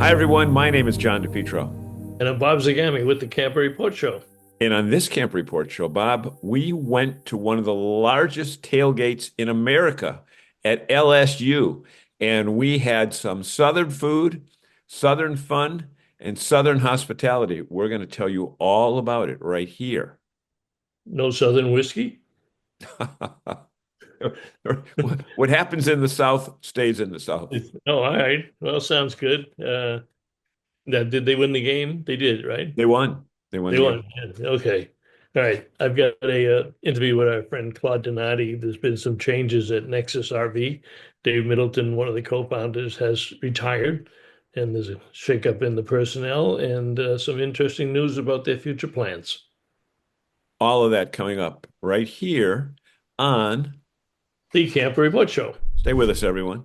Hi, everyone. My name is John DePietro. And I'm Bob Zagami with the Camper Report Show. And on this Camp Report show, Bob, we went to one of the largest tailgates in America at LSU. And we had some Southern food, Southern fun, and Southern hospitality. We're going to tell you all about it right here. No Southern whiskey? What happens in the South stays in the South. Oh, all right. Well, sounds good. Did they win the game? They did, right? They won. They won They the game. won. Yeah. Okay. All right. I've got a interview with our friend Claude Donati. There's been some changes at NeXus RV. Dave Middleton, one of the co-founders, has retired, and there's a shakeup in the personnel and some interesting news about their future plans. All of that coming up right here on The Camper Report Show. Stay with us, everyone.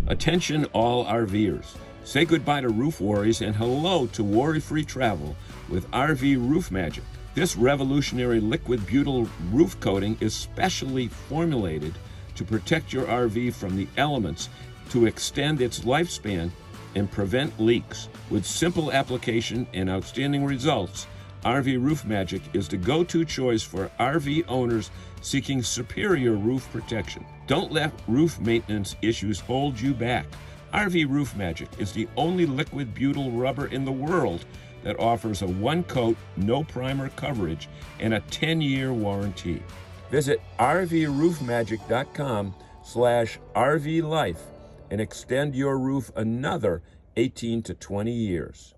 Attention all RVers. Say goodbye to roof worries and hello to worry-free travel with RV Roof Magic. This revolutionary liquid butyl roof coating is specially formulated to protect your RV from the elements, to extend its lifespan and prevent leaks. With simple application and outstanding results, RV Roof Magic is the go-to choice for RV owners seeking superior roof protection. Don't let roof maintenance issues hold you back. RV Roof Magic is the only liquid butyl rubber in the world that offers a one-coat, no-primer coverage and a 10-year warranty. Visit rvroofmagic.com/RVLife and extend your roof another 18 to 20 years.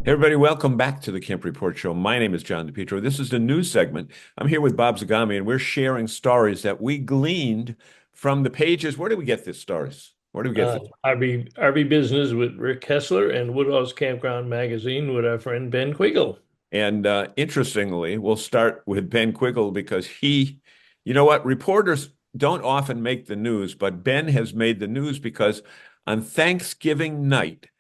Hey everybody, welcome back to the Camp Report Show. My name is John DePietro. This is the news segment. I'm here with Bob Zagami, and we're sharing stories that we gleaned from the pages. Where did we get these stories? Where did we get this? RV Business with Rick Kessler and Woodhouse Campground Magazine with our friend Ben Quiggle. And interestingly, we'll start with Ben Quiggle because you know what? Reporters don't often make the news, but Ben has made the news because on Thanksgiving night,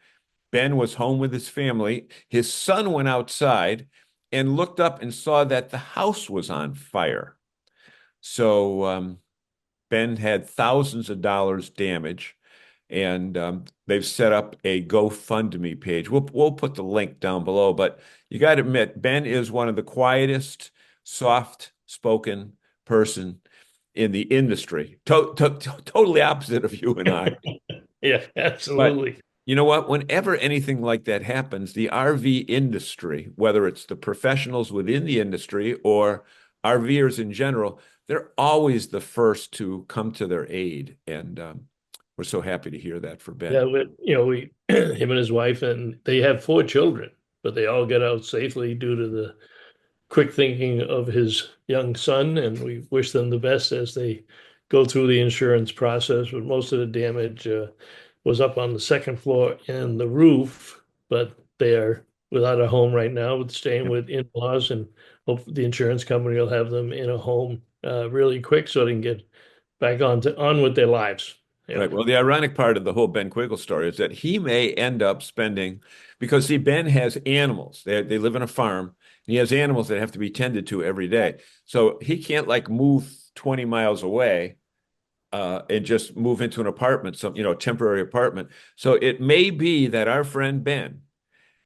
Ben was home with his family. His son went outside and looked up and saw that the house was on fire. So Ben had thousands of dollars damage, and they've set up a GoFundMe page. We'll put the link down below, but you got to admit, Ben is one of the quietest, soft-spoken person in the industry. Totally opposite of you and I. Yeah, But absolutely. you know what? Whenever anything like that happens, the RV industry, whether it's the professionals within the industry or RVers in general, they're always the first to come to their aid. And we're so happy to hear that for Yeah, Ben. we him and his wife, and they have 4 children, but they all got out safely due to the quick thinking of his young son, and we wish them the best as they go through the insurance process. But most of the damage was up on the second floor and the roof, but they are without a home right now, with staying with in-laws, and hope the insurance company will have them in a home really quick so they can get back on with their lives. Yeah. Right. Well, the ironic part of the whole Ben Quiggle story is that he may end up spending, because see, Ben has animals. They live on a farm, and he has animals that have to be tended to every day. So he can't like move 20 miles away and just move into an apartment, temporary apartment. So it may be that our friend Ben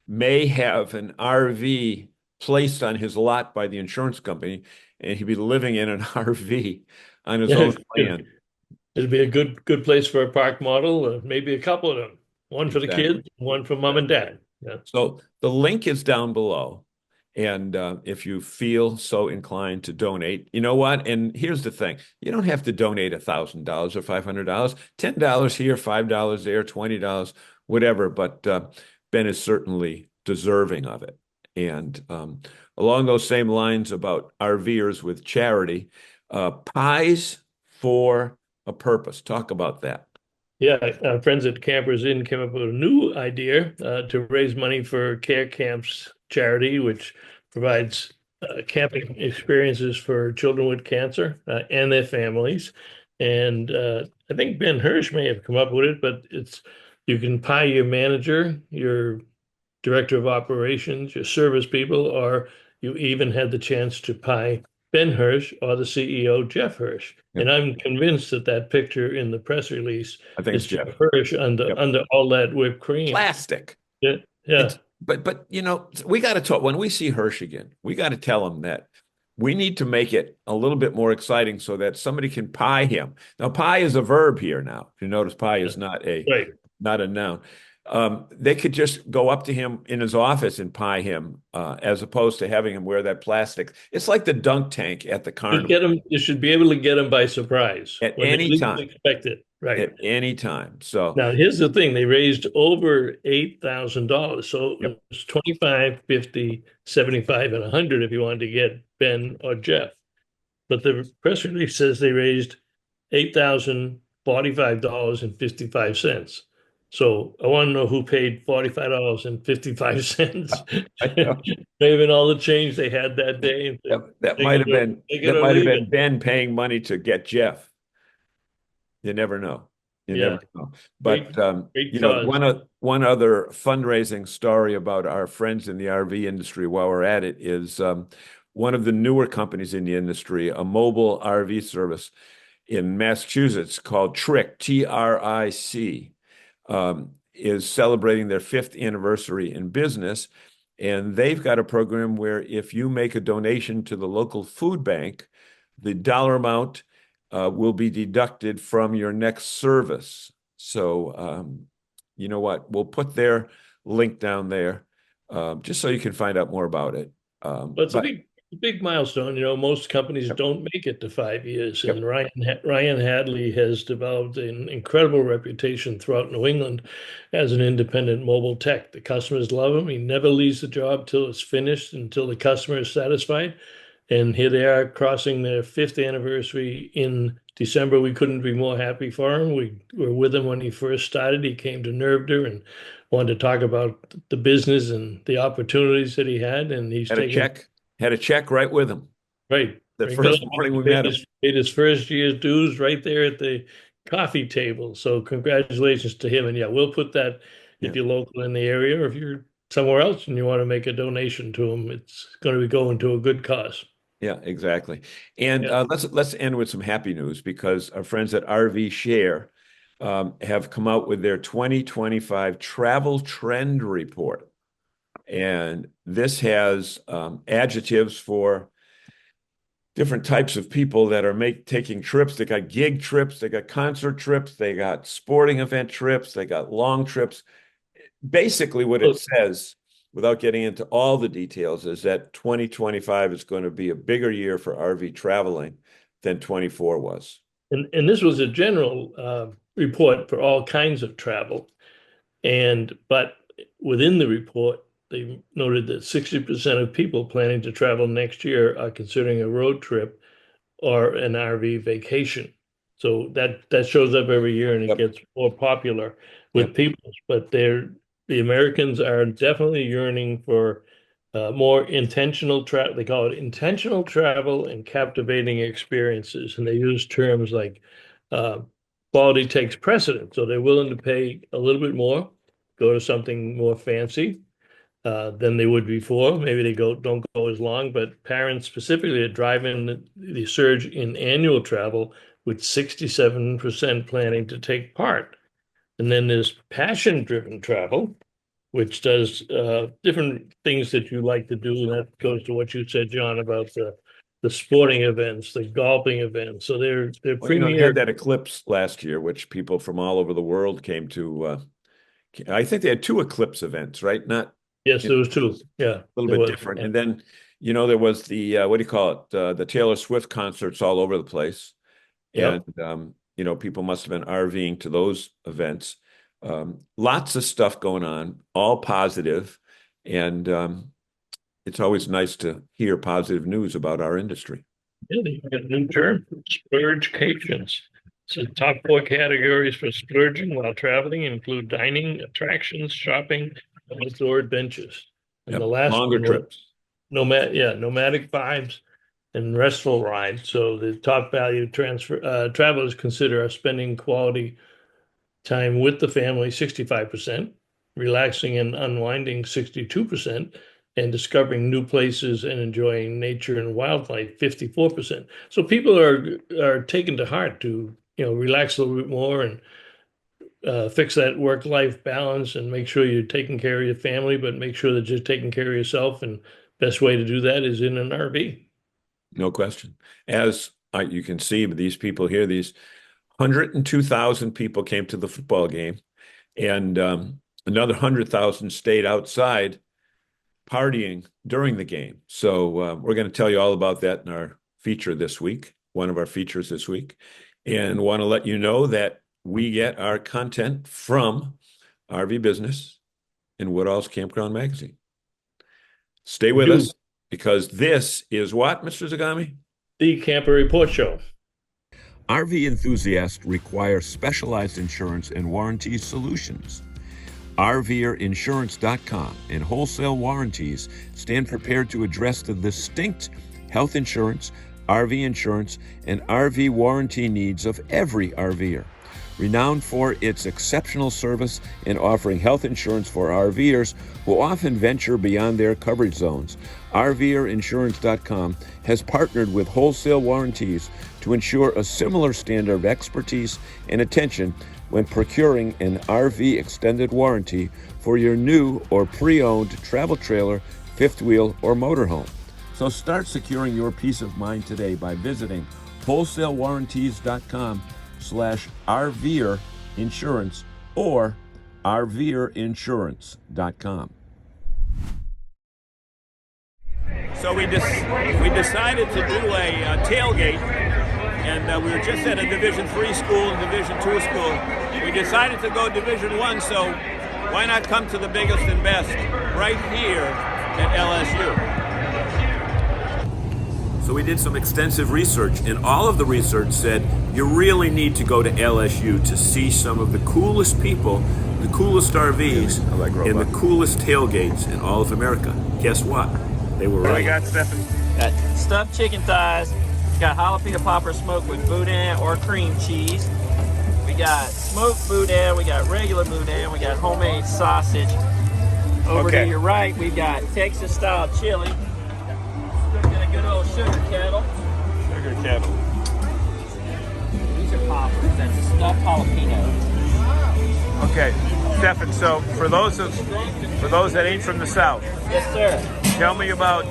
may have an RV placed on his lot by the insurance company, and he'd be living in an RV on his Yeah, own land. it'd be a good place for a park model, maybe a couple of them. One for the Exactly. kids, one for mom and dad. Yeah. So the link is down below. And if you feel so inclined to donate, you know what? And here's the thing. You don't have to donate $1,000 or $500, $10 here, $5 there, $20, whatever. But Ben is certainly deserving of it. And along those same lines about RVers with charity, Pies for a Purpose. Talk about that. Yeah, our friends at Campers Inn came up with a new idea to raise money for Care Camps charity, which provides camping experiences for children with cancer and their families. And I think Ben Hirsch may have come up with it, but you can pie your manager, your director of operations, your service people, or you even had the chance to pie Ben Hirsch or the CEO, Jeff Hirsch. Yep. And I'm convinced that that picture in the press release I think is it's Jeff. Jeff Hirsch under Yep. under all that whipped cream. Plastic. Yeah, yeah. But we got to talk when we see Hirsch again. We got to tell him that we need to make it a little bit more exciting so that somebody can pie him. Now, pie is a verb here. Now, if you notice, pie is not Right. a noun. They could just go up to him in his office and pie him, as opposed to having him wear that plastic. It's like the dunk tank at the carnival. You should be able to get him by surprise At when they any least time. expect it. Right. At any time. So, Now, here's the thing. They raised over $8,000. So yep. it's 25, 50, 75, and 100 if you wanted to get Ben or Jeff. But the press release says they raised $8,045.55. So I want to know who paid $45.55. I know. Maybe all the change they had that day. And That take might it have or- been take it or leave it. Ben paying money to get Jeff. You never know. You Yeah. never know. But Great cause. one other fundraising story about our friends in the RV industry while we're at it is one of the newer companies in the industry, a mobile RV service in Massachusetts called Trick, TRIC, is celebrating their 5th anniversary in business. And they've got a program where if you make a donation to the local food bank, the dollar amount will be deducted from your next service. So, you know what? We'll put their link down there, just so you can find out more about it. But it's a big milestone. You know, most companies Yep. don't make it to 5 years. Yep. And Ryan Hadley has developed an incredible reputation throughout New England as an independent mobile tech. The customers love him. He never leaves the job till it's finished, until the customer is satisfied. And here they are crossing their 5th anniversary in December. We couldn't be more happy for him. We were with him when he first started. He came to NERVDR and wanted to talk about the business and the opportunities that he had. And he's had a check right with him. Right. The first morning we met him. Paid his first year's dues right there at the coffee table. So congratulations to him. And yeah, we'll put that if you're local in the area, or if you're somewhere else and you want to make a donation to him, it's going to be going to a good cause. Yeah, exactly. And Yeah. let's end with some happy news, because our friends at RV Share have come out with their 2025 travel trend report. And this has adjectives for different types of people that are taking trips. They got gig trips, they got concert trips, they got sporting event trips, they got long trips. Basically, what it says, without getting into all the details, is that 2025 is going to be a bigger year for RV traveling than 24 was. And this was a general report for all kinds of travel. But within the report, they noted that 60% of people planning to travel next year are considering a road trip or an RV vacation. So that shows up every year, and it gets more popular with people. But the Americans are definitely yearning for more intentional travel. They call it intentional travel and captivating experiences. And they use terms like quality takes precedence. So they're willing to pay a little bit more, go to something more fancy than they would before. Maybe they don't go as long, but parents specifically are driving the surge in annual travel, with 67% planning to take part. And then there's passion-driven travel, which does different things that you like to do. And that goes to what you said, John, about the sporting events, the golfing events. So they're They had that eclipse last year, which people from all over the world came to. I think they had 2 eclipse events, right? Yes, there was 2. Yeah, a little bit different. Yeah. And then, there was the what do you call it? The Taylor Swift concerts all over the place. Yep. And people must have been RVing to those events. Lots of stuff going on, all positive, and it's always nice to hear positive news about our industry. Yeah, they got a new term, splurgecations. So top 4 categories for splurging while traveling include dining, attractions, shopping, and outdoor adventures. And the last longer trips. Nomadic vibes and restful rides. So the top value travelers consider are spending quality time with the family, 65%, relaxing and unwinding, 62%, and discovering new places and enjoying nature and wildlife, 54%. So people are taking to heart to, relax a little bit more and fix that work-life balance and make sure you're taking care of your family, but make sure that you're taking care of yourself. And best way to do that is in an RV. No question. As you can see, these people here, these 102,000 people came to the football game, and another 100,000 stayed outside partying during the game. So we're going to tell you all about that in our feature this week, one of our features this week, and want to let you know that we get our content from RV Business and Woodall's Campground Magazine. Stay with us, because this is what, Mr. Zagami? The Camper Report Show. RV enthusiasts require specialized insurance and warranty solutions. RVerinsurance.com and Wholesale Warranties stand prepared to address the distinct health insurance, RV insurance, and RV warranty needs of every RVer. Renowned for its exceptional service in offering health insurance for RVers who often venture beyond their coverage zones, RVerinsurance.com has partnered with Wholesale Warranties to ensure a similar standard of expertise and attention when procuring an RV extended warranty for your new or pre-owned travel trailer, fifth wheel, or motorhome. So start securing your peace of mind today by visiting wholesalewarranties.com/RVer insurance or RVerinsurance.com. So we decided to do a tailgate, and we were just at a Division III school and Division II school. We decided to go Division I, so why not come to the biggest and best right here at LSU? So we did some extensive research, and all of the research said you really need to go to LSU to see some of the coolest people, the coolest RVs, and the coolest tailgates in all of America. Guess what? They were right. What do you got, Stephen? Got stuffed chicken thighs. Got jalapeno popper smoked with boudin or cream cheese. We got smoked boudin. We got regular boudin. We got homemade sausage. Over to your right, we've got Texas-style chili. Cooking a good old sugar kettle. Sugar kettle. These are poppers. That's a stuffed jalapeno. Okay, Stephen. So for those that ain't from the South, Yes, sir. tell me about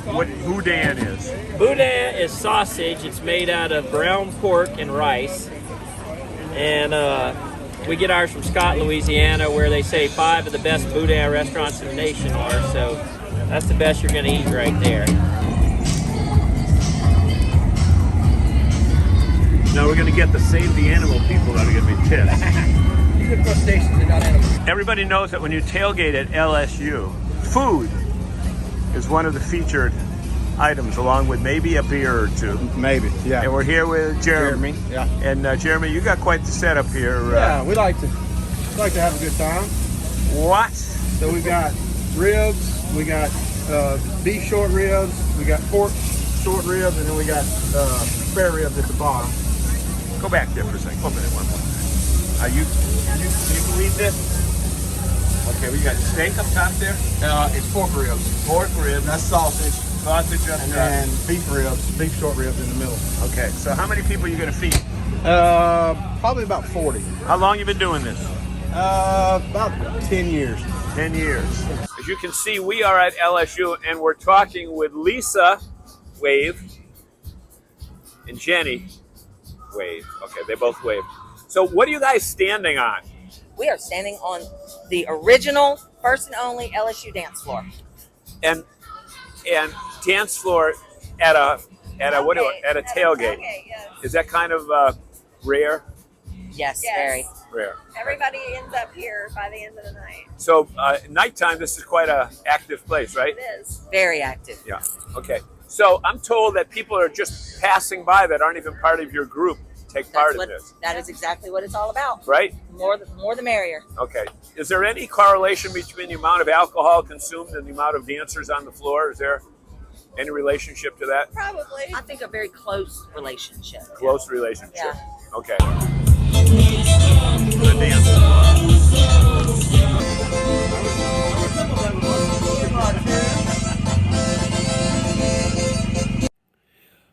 what boudin is. Boudin is sausage. It's made out of ground pork and rice. And we get ours from Scott, Louisiana, where they say 5 of the best boudin restaurants in the nation are. So that's the best you're going to eat right there. Now we're going to get the Save the Animal people that are going to be pissed. These are crustaceans, they're not animals. Everybody knows that when you tailgate at LSU, food is one of the featured items, along with maybe a beer or two. Maybe, yeah. And we're here with Jeremy. Yeah. And Jeremy, you got quite the setup here. Yeah, we like to have a good time. What? So we got ribs, we got beef short ribs, we got pork short ribs, and then we got spare ribs at the bottom. Go back there for a second. Open it one more time. You believe this? Okay, we got steak up top there. It's pork ribs. Pork ribs. That's sausage. Sausage up And top. then beef ribs, beef short ribs in the middle. Okay, so how many people are you going to feed? Probably about 40. How long you been doing this? About 10 years. 10 years. As you can see, we are at LSU, and we're talking with Lisa Wave and Jenny Wave. Okay, they both wave. So what are you guys standing on? We are standing on the original, first and only LSU dance floor. And dance floor at a tailgate. Yes. Is that kind of rare? Yes, Yes. very. Rare. Everybody ends up here by the end of the night. So nighttime, this is quite a active place, right? It is. Very active. Yeah. Okay. So I'm told that people are just passing by that aren't even part of your group take part in this, That is exactly what it's all about. right? More the merrier. Okay. Is there any correlation between the amount of alcohol consumed and the amount of dancers on the floor? Is there any relationship to that? Probably. I think a very close relationship. Close relationship. Yeah. Okay. The dance. Come on,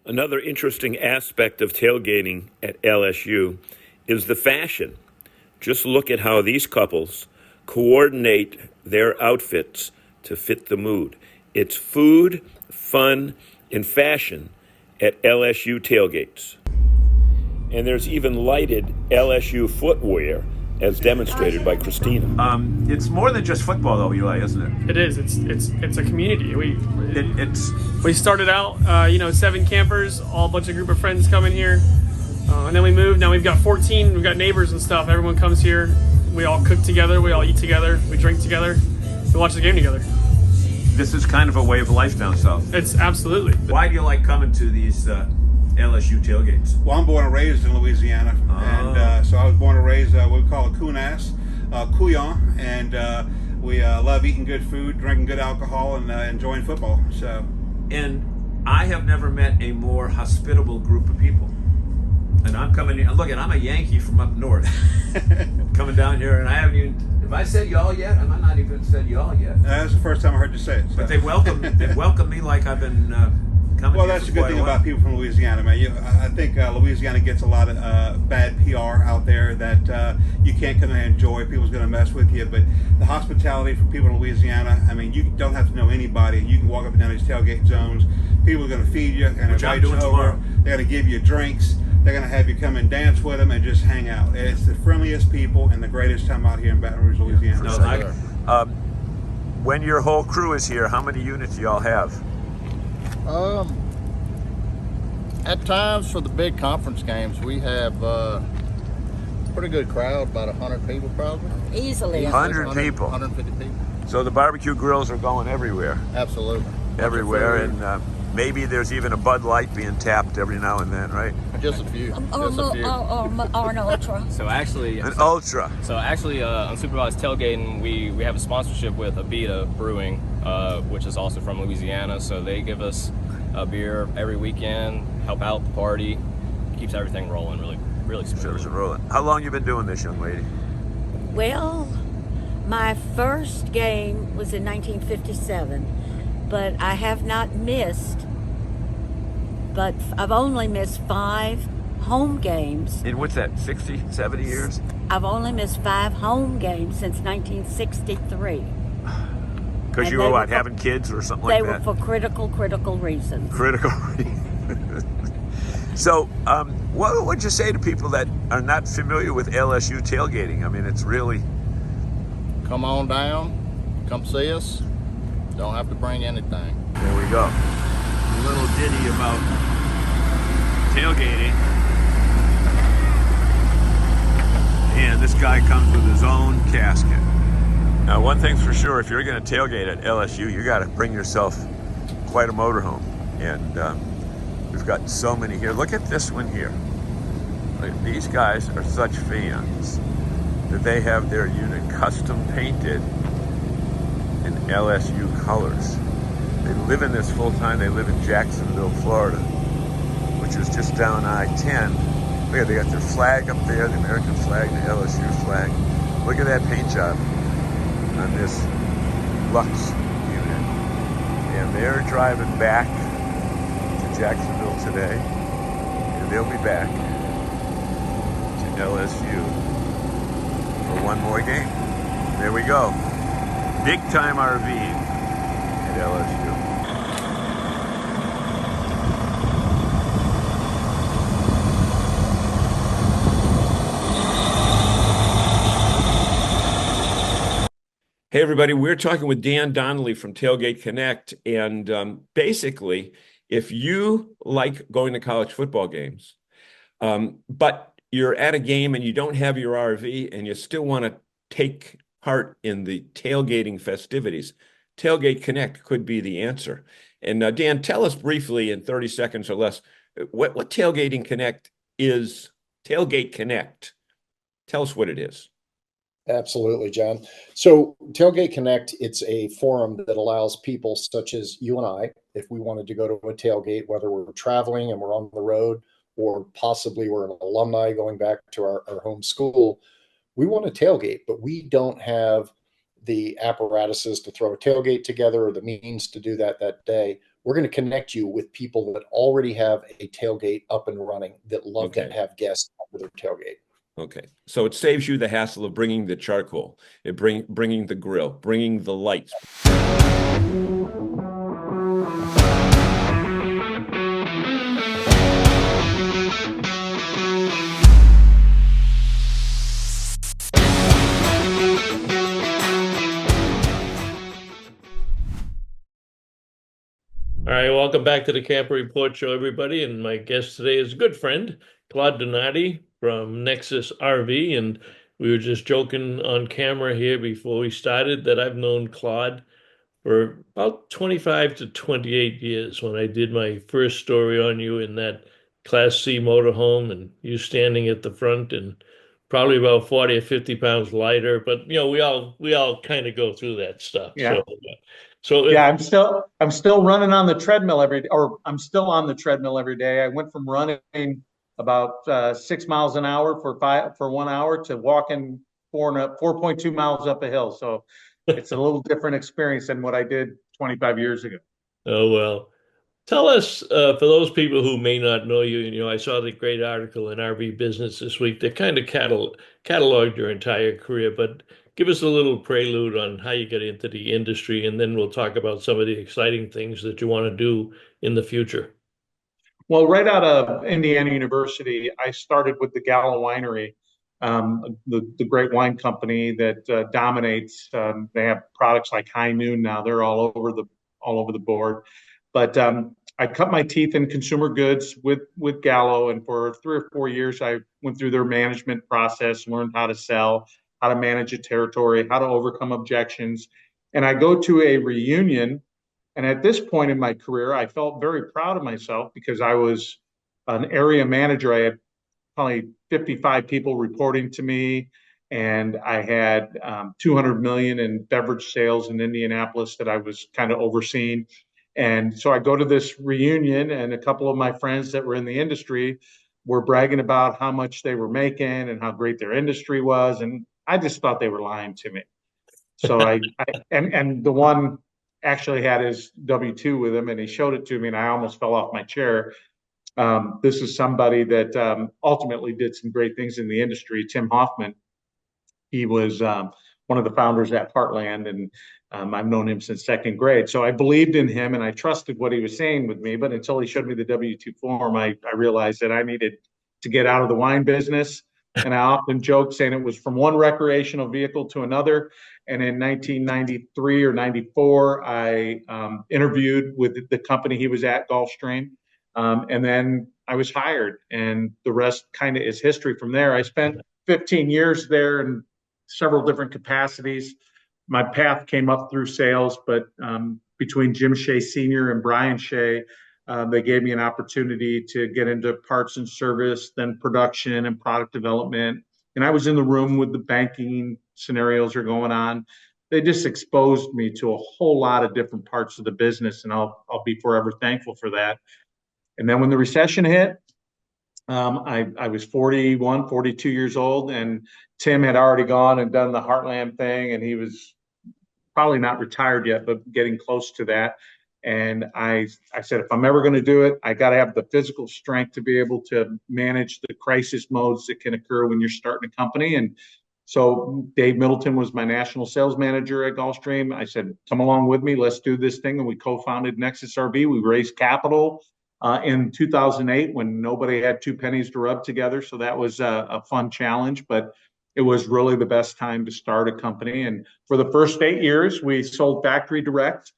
Another interesting aspect of tailgating at LSU is the fashion. Just look at how these couples coordinate their outfits to fit the mood. It's food, fun, and fashion at LSU tailgates. And there's even lighted LSU footwear as demonstrated by Christina. It's more than just football, though, Eli, isn't it? It is. It's a community. We started out, 7 campers, all a bunch of group of friends coming here, and then we moved. Now we've got 14. We've got neighbors and stuff. Everyone comes here. We all cook together. We all eat together. We drink together. We watch the game together. This is kind of a way of life down south. It's absolutely. Why do you like coming to these LSU tailgates? Well, I'm born and raised in Louisiana, and so I was born and raised what we call a Kunas, Couillon, and we love eating good food, drinking good alcohol, and enjoying football. So, and I have never met a more hospitable group of people. And I'm coming here. Look, I'm a Yankee from up north, coming down here, and I haven't even. Have I said y'all yet? I might not even said y'all yet. That's the first time I heard you say it. So. But they welcome me like I've been coming. Well, that's a good thing about people from Louisiana, man. I think Louisiana gets a lot of bad PR out there that you can't come and enjoy. People's going to mess with you, but the hospitality for people in Louisiana, I mean, you don't have to know anybody. You can walk up and down these tailgate zones. People are going to feed you and invite you over. Tomorrow. They're going to give you drinks. They're going to have you come and dance with them and just hang out. It's the friendliest people and the greatest time out here in Baton Rouge, Louisiana. When your whole crew is here, how many units do y'all have? At times for the big conference games, we have pretty good crowd, about 100 people probably. Easily. 100 people. 150 people. So the barbecue grills are going everywhere. Absolutely. Everywhere, and maybe there's even a Bud Light being tapped every now and then, right? Just a few. Or an ultra. So actually, An ultra. unsupervised tailgating, we have a sponsorship with Abita Brewing, which is also from Louisiana. So they give us a beer every weekend, help out the party, keeps everything rolling really smooth. Rolling. How long you been doing this, young lady? Well, my first game was in 1957, but I have not missed, but I've only missed 5 home games. In what's that, 60, 70 years? I've only missed 5 home games since 1963. Because you were what, having kids or something like that? They were for critical reasons. Critical reasons. So, what would you say to people that are not familiar with LSU tailgating? I mean, it's really... Come on down, come see us. Don't have to bring anything. There we go. A little ditty about tailgating. And this guy comes with his own casket. Now, one thing's for sure, if you're going to tailgate at LSU, you got to bring yourself quite a motorhome. And we've got so many here. Look at this one here. Like, these guys are such fans that they have their unit custom painted in LSU colors. They live in this full time. They live in Jacksonville, Florida, which is just down I-10. Look at, they got their flag up there, the American flag, the LSU flag. Look at that paint job on this Lux unit. And they're driving back to Jacksonville today, and they'll be back to LSU for one more game. There we go. Big time RVing at LSU. Hey everybody, we're talking with Dan Donnelly from Tailgate Connect, and basically, if you like going to college football games, but you're at a game and you don't have your RV and you still want to take part in the tailgating festivities, Tailgate Connect could be the answer. And Dan, tell us briefly in 30 seconds or less, what Tailgating Connect is. Tailgate Connect. Tell us what it is. Absolutely, John. So Tailgate Connect, it's a forum that allows people such as you and I, if we wanted to go to a tailgate, whether we're traveling and we're on the road, or possibly we're an alumni going back to our home school, we want to tailgate, but we don't have the apparatuses to throw a tailgate together or the means to do that day. We're going to connect you with people that already have a tailgate up and running that love to have guests under their tailgate. Okay, so it saves you the hassle of bringing the charcoal, bringing the grill, bringing the lights. All right, welcome back to the Camper Report Show, everybody. And my guest today is a good friend, Claude Donati from NeXus RV. And we were just joking on camera here before we started that I've known Claude for about 25 to 28 years when I did my first story on you in that Class C motorhome and you standing at the front and probably about 40 or 50 pounds lighter. But, you know, we all kind of go through that stuff. Yeah. So yeah, I'm still running on the treadmill every day, or I'm still on the treadmill every day. I went from running about 6 miles an hour for 1 hour to walking 4.2 miles up a hill. So it's a little different experience than what I did 25 years ago. Oh, well, tell us, for those people who may not know you, you know, I saw the great article in RV Business this week that kind of cataloged your entire career, but give us a little prelude on how you got into the industry, and then we'll talk about some of the exciting things that you want to do in the future. Well, right out of Indiana University, I started with the Gallo Winery, the great wine company that dominates. They have products like High Noon now; they're all over the board. But I cut my teeth in consumer goods with Gallo, and for 3 or 4 years, I went through their management process, learned how to sell, how to manage a territory, how to overcome objections. And I go to a reunion. And at this point in my career, I felt very proud of myself because I was an area manager. I had probably 55 people reporting to me, and I had 200 million in beverage sales in Indianapolis that I was kind of overseeing. And so I go to this reunion, and a couple of my friends that were in the industry were bragging about how much they were making and how great their industry was, and I just thought they were lying to me. So and the one actually had his W-2 with him, and he showed it to me, and I almost fell off my chair. This is somebody that ultimately did some great things in the industry, Tim Hoffman. He was one of the founders at Heartland, and I've known him since second grade. So I believed in him, and I trusted what he was saying with me. But until he showed me the W-2 form, I realized that I needed to get out of the wine business. And I often joke saying it was from one recreational vehicle to another. And in 1993 or 94, I interviewed with the company he was at, Gulfstream. And then I was hired, and the rest kind of is history from there. I spent 15 years there in several different capacities. My path came up through sales, but between Jim Shea Sr. and Brian Shea, they gave me an opportunity to get into parts and service, then production and product development. And I was in the room with the banking scenarios are going on. They just exposed me to a whole lot of different parts of the business, and I'll be forever thankful for that. And then when the recession hit, I was 41, 42 years old, and Tim had already gone and done the Heartland thing, and he was probably not retired yet, but getting close to that. And I said, if I'm ever going to do it, I got to have the physical strength to be able to manage the crisis modes that can occur when you're starting a company. And so Dave Middleton was my national sales manager at Gulfstream. I said, come along with me, let's do this thing. And we co-founded NeXus RV. We raised capital in 2008 when nobody had two pennies to rub together. So that was a fun challenge, but it was really the best time to start a company. And for the first 8 years, we sold factory direct.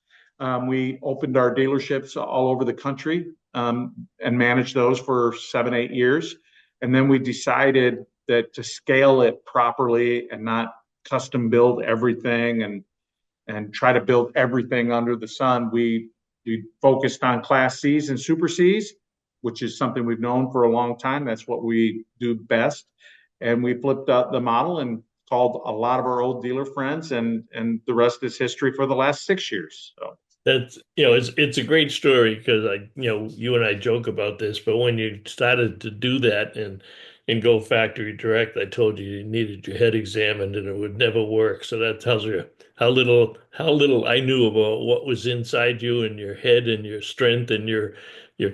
We opened our dealerships all over the country and managed those for 7, 8 years. And then we decided that to scale it properly and not custom build everything and try to build everything under the sun, we focused on Class Cs and Super Cs, which is something we've known for a long time. That's what we do best. And we flipped the model and called a lot of our old dealer friends, and the rest is history for the last 6 years. So. That's, it's a great story because you and I joke about this, but when you started to do that and go factory direct, I told you you needed your head examined and it would never work. So that tells you how little I knew about what was inside you and your head and your strength and your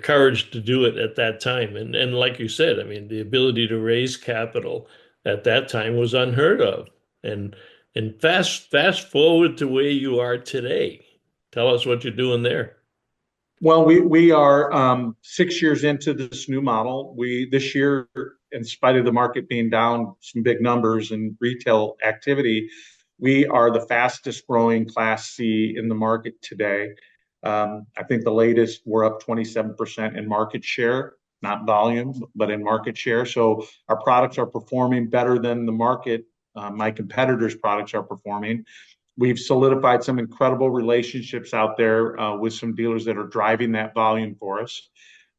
courage to do it at that time. And like you said, I mean, the ability to raise capital at that time was unheard of. And and fast forward to where you are today. Tell us what you're doing there. Well, we are 6 years into this new model. We this year, in spite of the market being down some big numbers and retail activity, we are the fastest growing Class C in the market today. I think the latest we're up 27% in market share, not volume, but in market share. So our products are performing better than the market. My competitors' products are performing. We've solidified some incredible relationships out there with some dealers that are driving that volume for us.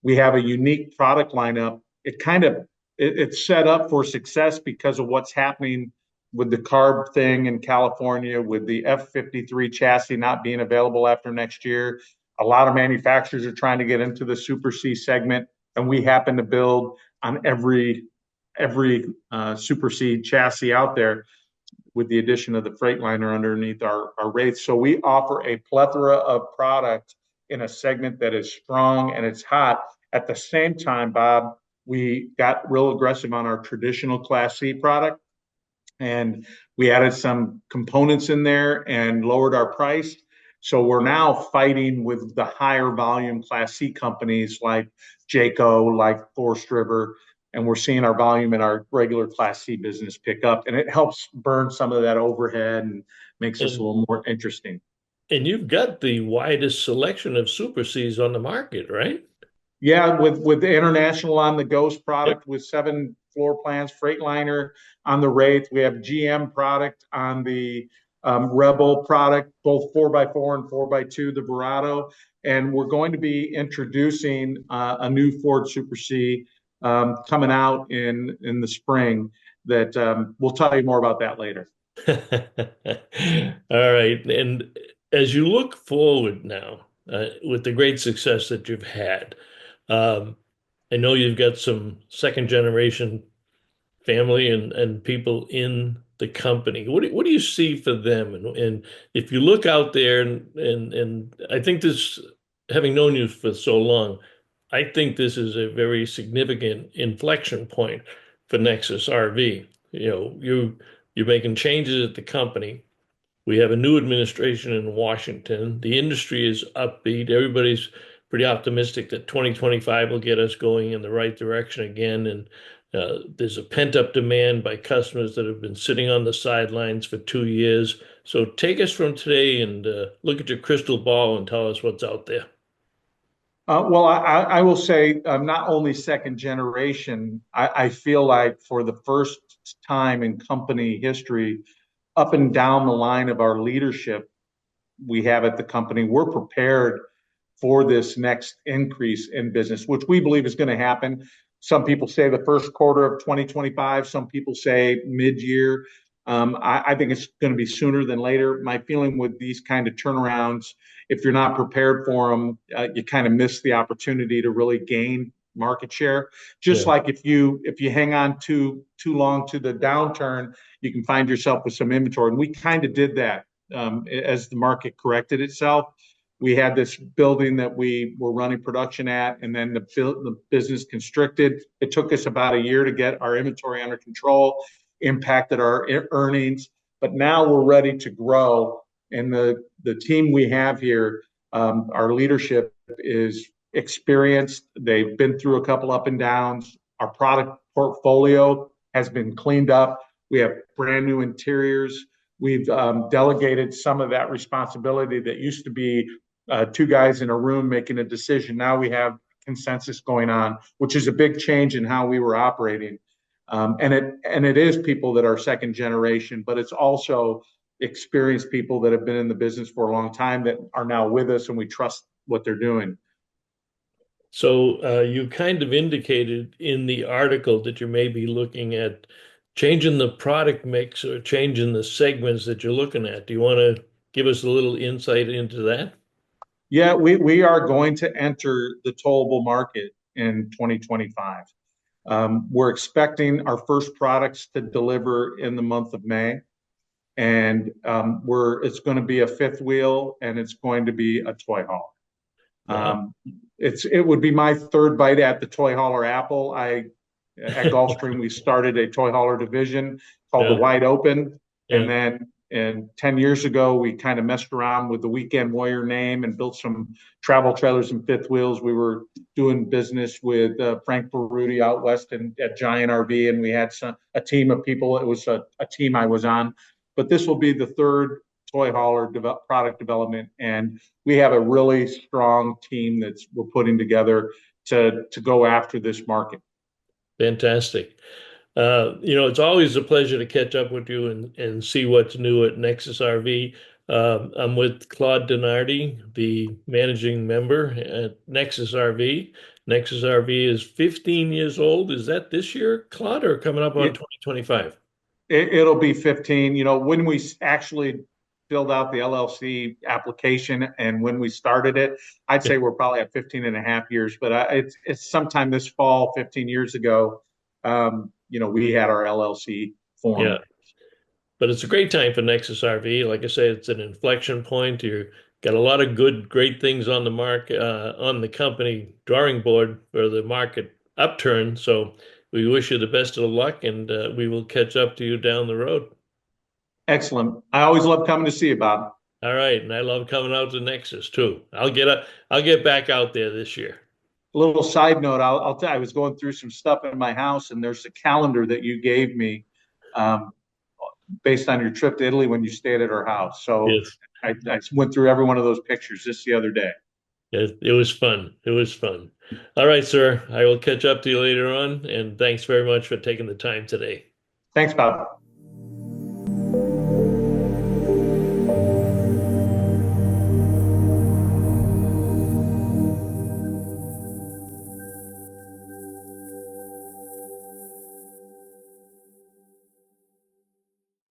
We have a unique product lineup. It's set up for success because of what's happening with the CARB thing in California, with the F53 chassis not being available after next year. A lot of manufacturers are trying to get into the Super C segment, and we happen to build on every Super C chassis out there, with the addition of the Freightliner underneath our rates. So we offer a plethora of product in a segment that is strong and it's hot. At the same time, Bob, we got real aggressive on our traditional Class C product, and we added some components in there and lowered our price. So we're now fighting with the higher volume Class C companies like Jayco, like Forest River, and we're seeing our volume in our regular Class C business pick up, and it helps burn some of that overhead and makes us a And little more interesting. and you've got the widest selection of Super Cs on the market, right? Yeah, with the International on the Ghost Yep. product with 7 floor plans, Freightliner on the Wraith. We have GM product on the Rebel product, both 4x4 and 4x2, the Verado. And we're going to be introducing a new Ford Super C coming out in the spring that we'll tell you more about that later. All right. And as you look forward now, with the great success that you've had, um, I know you've got some second generation family and people in the company. What do you see for them? And if you look out there and I think this, having known you for so long, I think this is a very significant inflection point for NeXus RV. You're making changes at the company. We have a new administration in Washington. The industry is upbeat. Everybody's pretty optimistic that 2025 will get us going in the right direction again. And there's a pent-up demand by customers that have been sitting on the sidelines for 2 years. So take us from today and look at your crystal ball and tell us what's out there. Well, I will say I'm not only second generation. I feel like for the first time in company history, up and down the line of our leadership we have at the company, we're prepared for this next increase in business, which we believe is going to happen. Some people say the first quarter of 2025. Some people say mid-year. I think it's going to be sooner than later. My feeling with these kind of turnarounds, if you're not prepared for them, you kind of miss the opportunity to really gain market share. Just Yeah. like if you hang on too long to the downturn, you can find yourself with some inventory. And we kind of did that as the market corrected itself. We had this building that we were running production at, and then the business constricted. It took us about a year to get our inventory under control, impacted our earnings, but now we're ready to grow. And the team we have here, our leadership is experienced. They've been through a couple up and downs. Our product portfolio has been cleaned up. We have brand new interiors. We've delegated some of that responsibility that used to be two guys in a room making a decision. Now we have consensus going on, which is a big change in how we were operating. And it is people that are second generation, but it's also experienced people that have been in the business for a long time that are now with us, and we trust what they're doing. So you kind of indicated in the article that you may be looking at changing the product mix or changing the segments that you're looking at. Do you want to give us a little insight into that? Yeah, we are going to enter the towable market in 2025. We're expecting our first products to deliver in the month of May, and it's going to be a fifth wheel, and it's going to be a toy hauler. Wow. It would be my third bite at the toy hauler apple. At Gulfstream, we started a toy hauler division called the Yeah. Wide Open. Yeah. And 10 years ago, we kind of messed around with the Weekend Warrior name and built some travel trailers and fifth wheels. We were doing business with Frank Baruti out west at Giant RV, and we had a team of people. It was a team I was on. But this will be the third toy hauler product development, and we have a really strong team we're putting together to go after this market. Fantastic. It's always a pleasure to catch up with you and see what's new at NeXus RV. I'm with Claude Denardi, the managing member at NeXus RV. NeXus RV is 15 years old. Is that this year, Claude, or coming up on 2025? It'll be 15. When we actually filled out the LLC application and when we started it, I'd say we're probably at 15 and a half years, but it's sometime this fall, 15 years ago, we had our LLC formed. Yeah. But it's a great time for NeXus RV. Like I say, it's an inflection point. You've got a lot of great things on the market, on the company drawing board for the market upturn. So we wish you the best of luck, and we will catch up to you down the road. Excellent. I always love coming to see you, Bob. All right, and I love coming out to NeXus too. I'll get back out there this year. A little side note, I'll tell you, I was going through some stuff in my house, and there's a calendar that you gave me based on your trip to Italy when you stayed at our house. So yes. I went through every one of those pictures just the other day. It was fun. It was fun. All right, sir. I will catch up to you later on, and thanks very much for taking the time today. Thanks, Bob.